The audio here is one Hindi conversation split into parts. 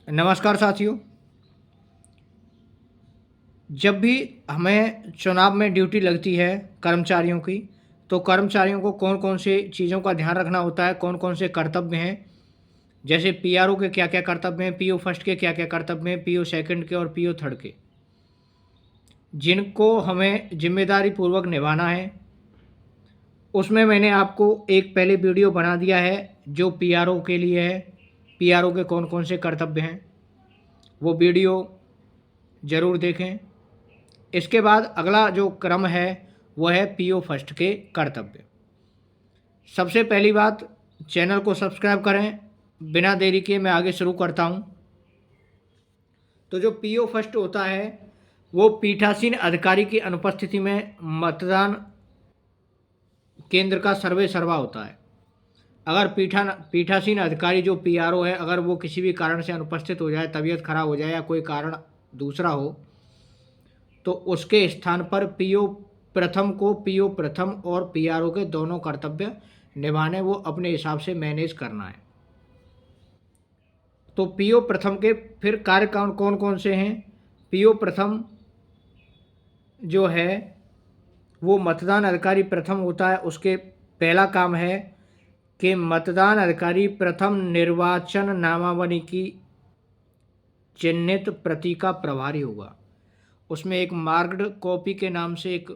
नमस्कार साथियों। जब भी हमें चुनाव में ड्यूटी लगती है कर्मचारियों की, तो कर्मचारियों को कौन-कौन से चीज़ों का ध्यान रखना होता है, कौन-कौन से कर्तव्य हैं। जैसे पीआरओ के क्या-क्या कर्तव्य हैं, पीओ फर्स्ट के क्या-क्या कर्तव्य हैं, पीओ सेकंड के और पीओ थर्ड के, जिनको हमें ज़िम्मेदारी पूर्वक निभाना है। उसमें मैंने आपको एक पहले वीडियो बना दिया है, जो पीआरओ के लिए है, पीआरओ के कौन-कौन से कर्तव्य हैं। वो वीडियो ज़रूर देखें। इसके बाद अगला जो क्रम है, वो है पीओ फर्स्ट के कर्तव्य। सबसे पहली बात, चैनल को सब्सक्राइब करें। बिना देरी किए मैं आगे शुरू करता हूँ। तो जो पीओ फर्स्ट होता है, वो पीठासीन अधिकारी की अनुपस्थिति में मतदान केंद्र का सर्वे सर्वा होता है। अगर पीठासीन अधिकारी जो पीआरओ है, अगर वो किसी भी कारण से अनुपस्थित हो जाए, तबीयत खराब हो जाए या कोई कारण दूसरा हो, तो उसके स्थान पर पीओ प्रथम को पीओ प्रथम और पीआरओ के दोनों कर्तव्य निभाने, वो अपने हिसाब से मैनेज करना है। तो पीओ प्रथम के फिर कार्य कौन कौन से हैं। पीओ प्रथम जो है, वो मतदान अधिकारी प्रथम होता है। उसके पहला काम है कि मतदान अधिकारी प्रथम निर्वाचन नामावली की चिन्हित प्रति का प्रभारी होगा। उसमें एक मार्क्ड कॉपी के नाम से एक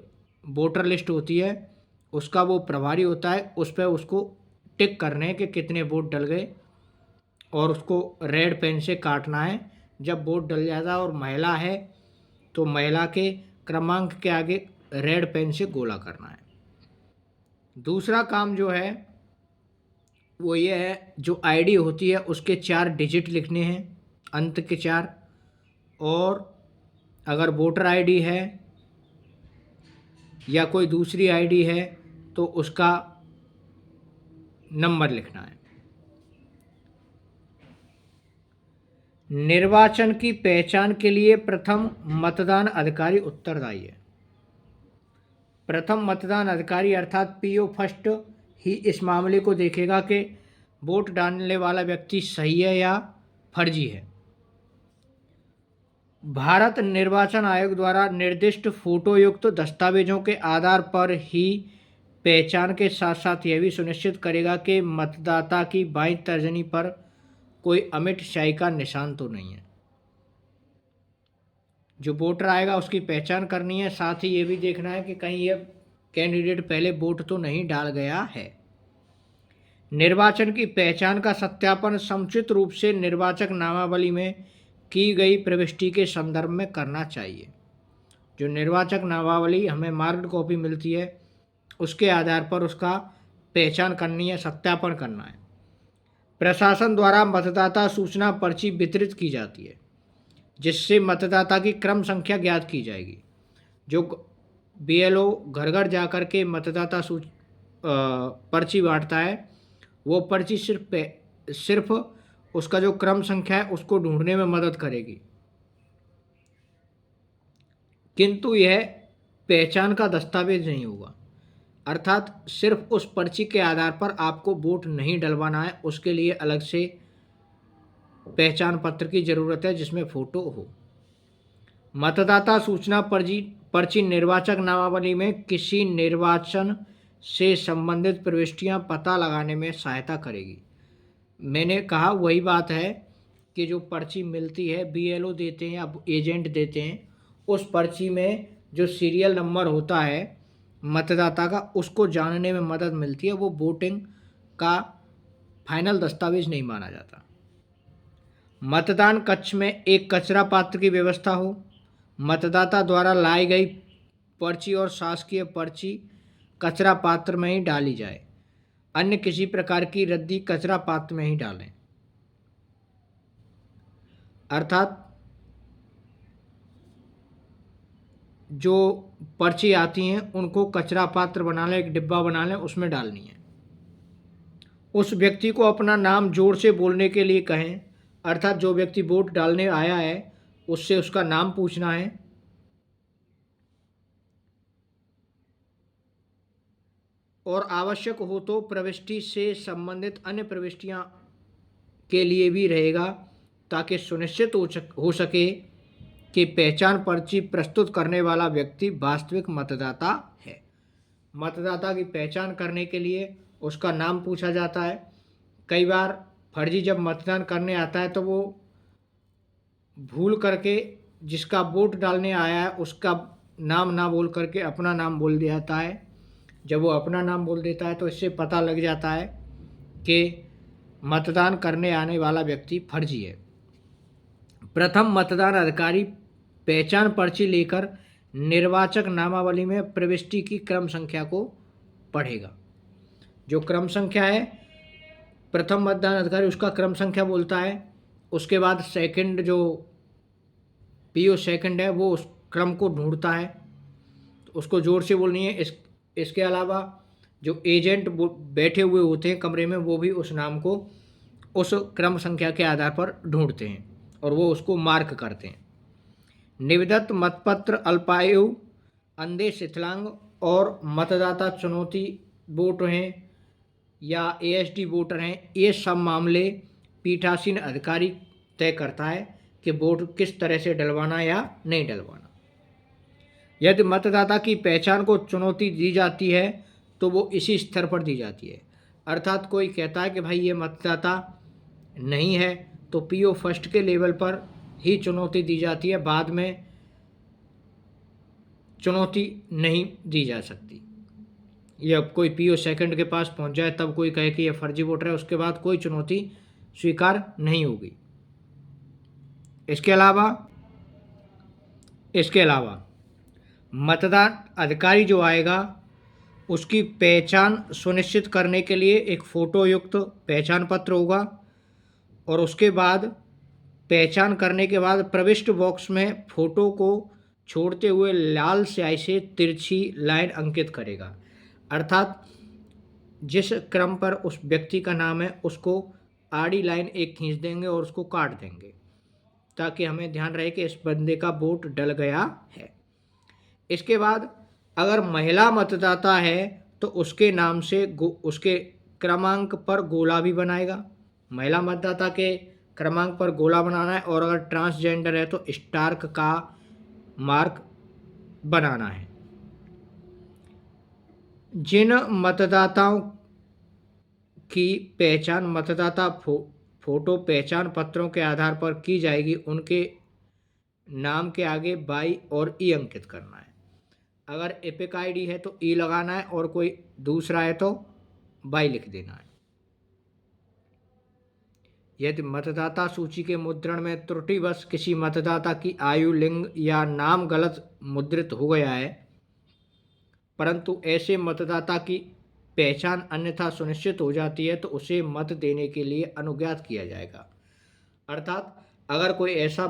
वोटर लिस्ट होती है, उसका वो प्रभारी होता है। उस पे उसको टिक करने हैं कि कितने वोट डल गए, और उसको रेड पेन से काटना है। जब वोट डल जाता है और महिला है, तो महिला के क्रमांक के आगे रेड पेन से गोला करना है। दूसरा काम जो है, वो ये है, जो आईडी होती है उसके 4 डिजिट लिखने हैं, अंत के 4। और अगर वोटर आईडी है या कोई दूसरी आईडी है, तो उसका नंबर लिखना है। निर्वाचन की पहचान के लिए प्रथम मतदान अधिकारी उत्तरदायी है। प्रथम मतदान अधिकारी अर्थात पीओ फर्स्ट ही इस मामले को देखेगा कि वोट डालने वाला व्यक्ति सही है या फर्जी है। भारत निर्वाचन आयोग द्वारा निर्दिष्ट फोटोयुक्त दस्तावेजों के आधार पर ही पहचान के साथ साथ यह भी सुनिश्चित करेगा कि मतदाता की बाईं तर्जनी पर कोई अमिट स्याही का निशान तो नहीं है। जो वोटर आएगा उसकी पहचान करनी है, साथ ही ये भी देखना है कि कहीं ये कैंडिडेट पहले वोट तो नहीं डाल गया है। निर्वाचन की पहचान का सत्यापन समुचित रूप से निर्वाचक नामावली में की गई प्रविष्टि के संदर्भ में करना चाहिए। जो निर्वाचक नामावली हमें मार्क्ड कॉपी मिलती है, उसके आधार पर उसका पहचान करनी है, सत्यापन करना है। प्रशासन द्वारा मतदाता सूचना पर्ची वितरित की जाती है, जिससे मतदाता की क्रम संख्या ज्ञात की जाएगी। जो बीएलओ घर घर जा कर के मतदाता पर्ची बांटता है, वो पर्ची सिर्फ उसका जो क्रम संख्या है उसको ढूंढने में मदद करेगी, किंतु यह पहचान का दस्तावेज नहीं होगा। अर्थात सिर्फ उस पर्ची के आधार पर आपको वोट नहीं डलवाना है, उसके लिए अलग से पहचान पत्र की ज़रूरत है जिसमें फ़ोटो हो। मतदाता सूचना पर्ची पर्ची निर्वाचक नामावली में किसी निर्वाचन से संबंधित प्रविष्टियां पता लगाने में सहायता करेगी। मैंने कहा वही बात है कि जो पर्ची मिलती है, बीएलओ देते हैं या एजेंट देते हैं, उस पर्ची में जो सीरियल नंबर होता है मतदाता का, उसको जानने में मदद मिलती है। वो वोटिंग का फाइनल दस्तावेज नहीं माना जाता। मतदान कक्ष में एक कचरा पात्र की व्यवस्था हो। मतदाता द्वारा लाई गई पर्ची और शासकीय पर्ची कचरा पात्र में ही डाली जाए। अन्य किसी प्रकार की रद्दी कचरा पात्र में ही डालें। अर्थात जो पर्ची आती हैं उनको कचरा पात्र बना लें, एक डिब्बा बना लें, उसमें डालनी है। उस व्यक्ति को अपना नाम जोर से बोलने के लिए कहें। अर्थात जो व्यक्ति वोट डालने आया है, उससे उसका नाम पूछना है। और आवश्यक हो तो प्रविष्टि से संबंधित अन्य प्रविष्टियां के लिए भी रहेगा ताकि सुनिश्चित हो सके कि पहचान पर्ची प्रस्तुत करने वाला व्यक्ति वास्तविक मतदाता है। मतदाता की पहचान करने के लिए उसका नाम पूछा जाता है। कई बार फर्जी जब मतदान करने आता है तो वो भूल करके जिसका वोट डालने आया है उसका नाम ना बोल करके अपना नाम बोल दिया जाता है। जब वो अपना नाम बोल देता है तो इससे पता लग जाता है कि मतदान करने आने वाला व्यक्ति फर्जी है। प्रथम मतदान अधिकारी पहचान पर्ची लेकर निर्वाचक नामावली में प्रविष्टि की क्रम संख्या को पढ़ेगा। जो क्रम संख्या है प्रथम मतदान अधिकारी उसका क्रम संख्या बोलता है। उसके बाद सेकंड जो पीओ सेकंड है वो उस क्रम को ढूंढता है, तो उसको जोर से बोलनी है। इसके अलावा जो एजेंट बैठे हुए होते हैं कमरे में वो भी उस नाम को उस क्रम संख्या के आधार पर ढूंढते हैं और वो उसको मार्क करते हैं। निविदत मतपत्र अल्पायु, अंधे, शिथिलांग और मतदाता चुनौती वोट हैं या एएसडी वोटर हैं, ये सब मामले पीठासीन अधिकारी तय करता है कि वोट किस तरह से डलवाना या नहीं डलवाना। यदि मतदाता की पहचान को चुनौती दी जाती है तो वो इसी स्तर पर दी जाती है। अर्थात कोई कहता है कि भाई ये मतदाता नहीं है तो पीओ फर्स्ट के लेवल पर ही चुनौती दी जाती है, बाद में चुनौती नहीं दी जा सकती। ये अब कोई पीओ सेकंड के पास पहुंच जाए तब कोई कहे कि ये फर्जी वोटर है, उसके बाद कोई चुनौती स्वीकार नहीं होगी। इसके अलावा मतदान अधिकारी जो आएगा उसकी पहचान सुनिश्चित करने के लिए एक फ़ोटो युक्त पहचान पत्र होगा और उसके बाद पहचान करने के बाद प्रविष्ट बॉक्स में फ़ोटो को छोड़ते हुए लाल स्याही से तिरछी लाइन अंकित करेगा। अर्थात जिस क्रम पर उस व्यक्ति का नाम है उसको आड़ी लाइन एक खींच देंगे और उसको काट देंगे ताकि हमें ध्यान रहे कि इस बंदे का वोट डल गया है। इसके बाद अगर महिला मतदाता है तो उसके नाम से उसके क्रमांक पर गोला भी बनाएगा। महिला मतदाता के क्रमांक पर गोला बनाना है और अगर ट्रांसजेंडर है तो स्टार का मार्क बनाना है। जिन मतदाताओं की पहचान मतदाता फोटो पहचान पत्रों के आधार पर की जाएगी उनके नाम के आगे वाई और ई अंकित करना है। अगर एपिक आईडी है तो ई लगाना है और कोई दूसरा है तो वाई लिख देना है। यदि मतदाता सूची के मुद्रण में त्रुटिवश किसी मतदाता की आयु, लिंग या नाम गलत मुद्रित हो गया है परंतु ऐसे मतदाता की पहचान अन्यथा सुनिश्चित हो जाती है तो उसे मत देने के लिए अनुज्ञात किया जाएगा। अर्थात अगर कोई ऐसा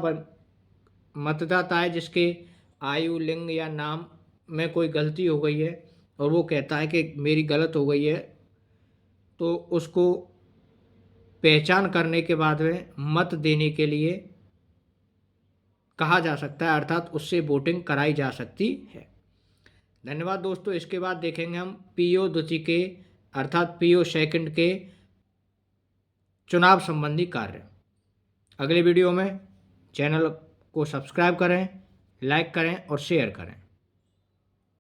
मतदाता है जिसके आयु, लिंग या नाम में कोई गलती हो गई है और वो कहता है कि मेरी गलत हो गई है तो उसको पहचान करने के बाद में मत देने के लिए कहा जा सकता है, अर्थात उससे वोटिंग कराई जा सकती है। धन्यवाद दोस्तों। इसके बाद देखेंगे हम पीओ द्वितीय के अर्थात पीओ सेकंड के चुनाव संबंधी कार्य। अगले वीडियो में चैनल को सब्सक्राइब करें, लाइक करें और शेयर करें।